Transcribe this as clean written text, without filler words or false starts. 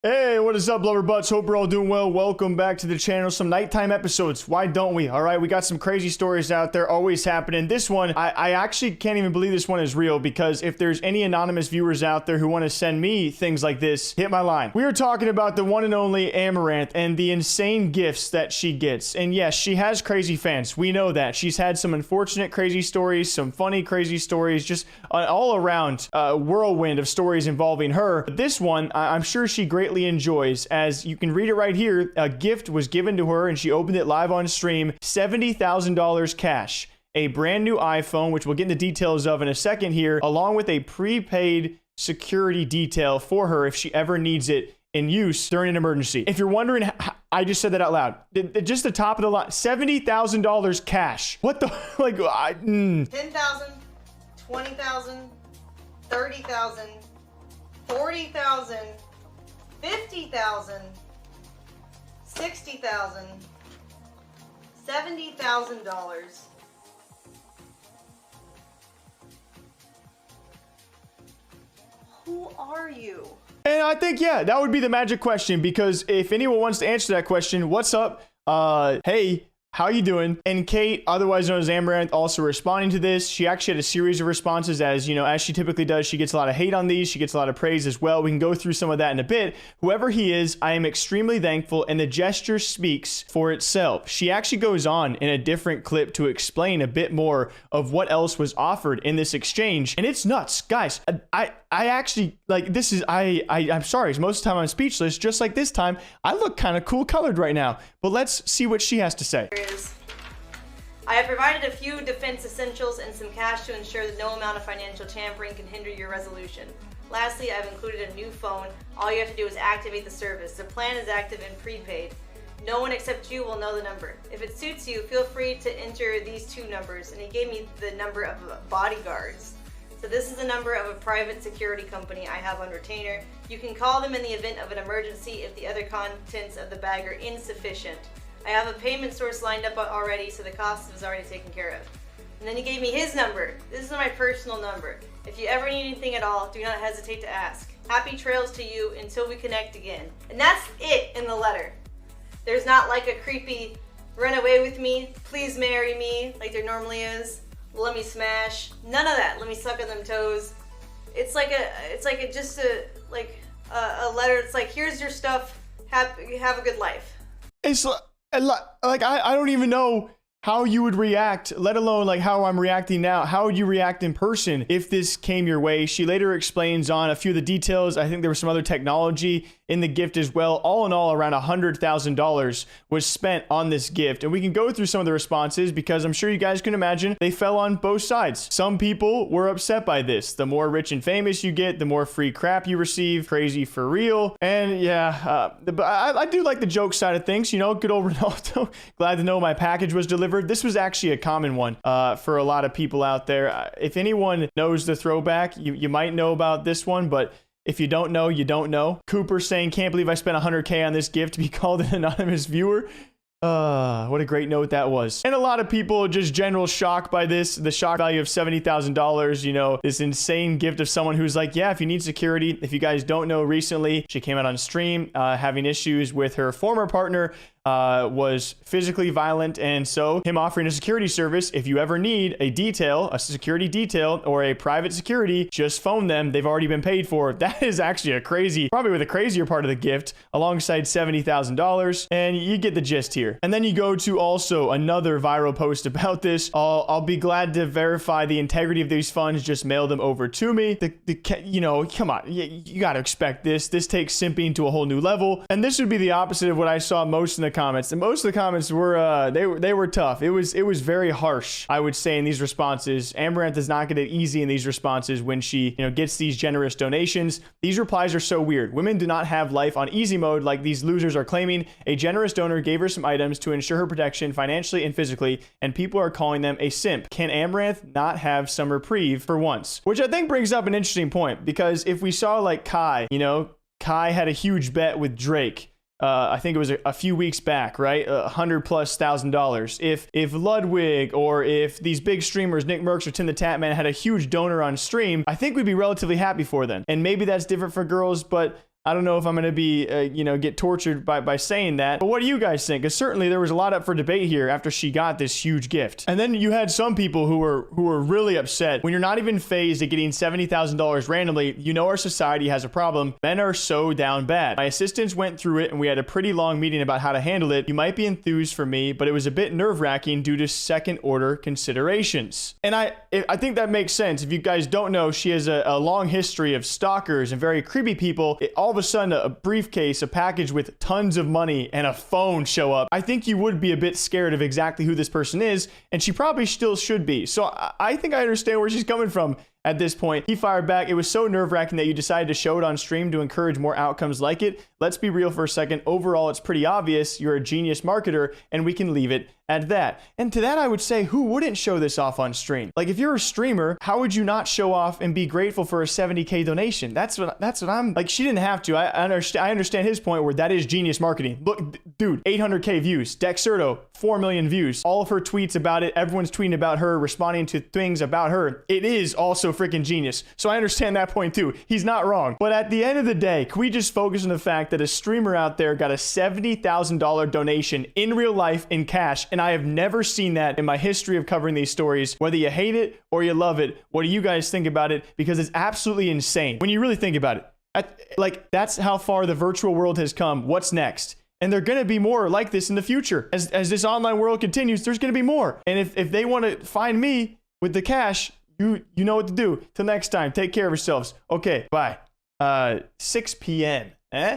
Hey, what is up, lover butts? Hope you're all doing well. Welcome back to the channel. Some nighttime episodes. Why don't we? All right, we got some crazy stories out there always happening. This one, I actually can't even believe this one is real, because if there's any anonymous viewers out there who want to send me things like this, hit my line. We are talking about the one and only Amouranth and the insane gifts that she gets. And yes, she has crazy fans. We know that. She's had some unfortunate crazy stories, some funny crazy stories, just an all-around whirlwind of stories involving her. But this one, I'm sure she greatly enjoys, as you can read it right here. A gift was given to her and she opened it live on stream. $70,000 cash, a brand new iPhone, which we'll get into details of in a second here, along with a prepaid security detail for her if she ever needs it in use during an emergency. If you're wondering, I just said that out loud. Just the top of the line, $70,000 cash. What the, like, 10,000, 20,000, 30,000, 40,000, 50,000, 60,000, $70,000. Who are you? And I think, yeah, that would be the magic question, because if anyone wants to answer that question, what's up? Hey, how you doing? And Kate, otherwise known as Amouranth, also responding to this. She actually had a series of responses, as you know, as she typically does. She gets a lot of hate on these. She gets a lot of praise as well. We can go through some of that in a bit. Whoever he is, I am extremely thankful, and the gesture speaks for itself. She actually goes on in a different clip to explain a bit more of what else was offered in this exchange, and it's nuts, guys. I actually, like, this is, I'm sorry, most of the time I'm speechless. Just like this time, I look kind of cool colored right now, but let's see what she has to say. I have provided a few defense essentials and some cash to ensure that no amount of financial tampering can hinder your resolution. Lastly, I've included a new phone. All you have to do is activate the service. The plan is active and prepaid. No one except you will know the number. If it suits you, feel free to enter these two numbers. And he gave me the number of bodyguards. So this is the number of a private security company I have on retainer. You can call them in the event of an emergency if the other contents of the bag are insufficient. I have a payment source lined up already, so the cost is already taken care of. And then he gave me his number. This is my personal number. If you ever need anything at all, do not hesitate to ask. Happy trails to you until we connect again. And that's it in the letter. There's not like a creepy run away with me, please marry me, like there normally is. Let me smash. None of that. Let me suck on them toes. It's like just a letter. It's like, here's your stuff. Have a good life. It's like I don't even know how you would react, let alone like how I'm reacting now. How would you react in person if this came your way? She later explains on a few of the details. I think there was some other technology in the gift as well. All in all, around $100,000 was spent on this gift. And we can go through some of the responses, because I'm sure you guys can imagine they fell on both sides. Some people were upset by this. The more rich and famous you get, the more free crap you receive. Crazy for real. And yeah, but I do like the joke side of things. You know, good old Ronaldo. Glad to know my package was delivered. This was actually a common one for a lot of people out there. If anyone knows the throwback, you might know about this one, but if you don't know, you don't know. Cooper saying, can't believe I spent $100K on this gift to be called an anonymous viewer. What a great note that was. And a lot of people just general shock by this, the shock value of $70,000, you know, this insane gift of someone who's like, yeah, if you need security. If you guys don't know, recently she came out on stream having issues with her former partner, was physically violent, and so him offering a security service. If you ever need a detail, a security detail or a private security, just phone them. They've already been paid for. That is actually a crazy, probably with a crazier part of the gift alongside $70,000, and you get the gist here. And then you go to also another viral post about this. I'll be glad to verify the integrity of these funds. Just mail them over to me. You know, come on, you got to expect this. This takes simping to a whole new level, and this would be the opposite of what I saw most in the comments. And most of the comments were they were tough. It was very harsh, I would say, in these responses. Amouranth does not get it easy in these responses when she, you know, gets these generous donations. These replies are so weird. Women do not have life on easy mode like these losers are claiming. A generous donor gave her some items to ensure her protection financially and physically, and people are calling them a simp. Can Amouranth not have some reprieve for once? Which I think brings up an interesting point, because if we saw like Kai, you know, Kai had a huge bet with Drake. I think it was a few weeks back, right? $100,000+. If Ludwig or if these big streamers, Nick Merckx or Tim the Tatman, had a huge donor on stream, I think we'd be relatively happy for them. And maybe that's different for girls, but I don't know if I'm going to be, get tortured by saying that. But what do you guys think? Because certainly there was a lot up for debate here after she got this huge gift. And then you had some people who were really upset. When you're not even phased at getting $70,000 randomly, you know our society has a problem. Men are so down bad. My assistants went through it and we had a pretty long meeting about how to handle it. You might be enthused for me, but it was a bit nerve-wracking due to second order considerations. And I think that makes sense. If you guys don't know, she has a long history of stalkers and very creepy people. All of a sudden, a briefcase, a package with tons of money and a phone show up. I think you would be a bit scared of exactly who this person is, and she probably still should be. So I think I understand where she's coming from. At this point, he fired back. It was so nerve-wracking that you decided to show it on stream to encourage more outcomes like it. Let's be real for a second. Overall, it's pretty obvious you're a genius marketer, and we can leave it at that. And to that, I would say, who wouldn't show this off on stream? Like, if you're a streamer, how would you not show off and be grateful for a 70K donation? That's what I'm like. She didn't have to. I understand his point where that is genius marketing. Look, dude, 800K views. Dexerto, 4 million views. All of her tweets about it. Everyone's tweeting about her, responding to things about her. It is also freaking genius. So I understand that point too. He's not wrong. But at the end of the day, can we just focus on the fact that a streamer out there got a $70,000 donation in real life in cash, and I have never seen that in my history of covering these stories. Whether you hate it or you love it, what do you guys think about it? Because it's absolutely insane when you really think about it. Like, that's how far the virtual world has come. What's next? And they're going to be more like this in the future. As this online world continues, there's going to be more. And if they want to find me with the cash, you know what to do. Till next time, take care of yourselves. Okay, bye. 6 p.m. Eh?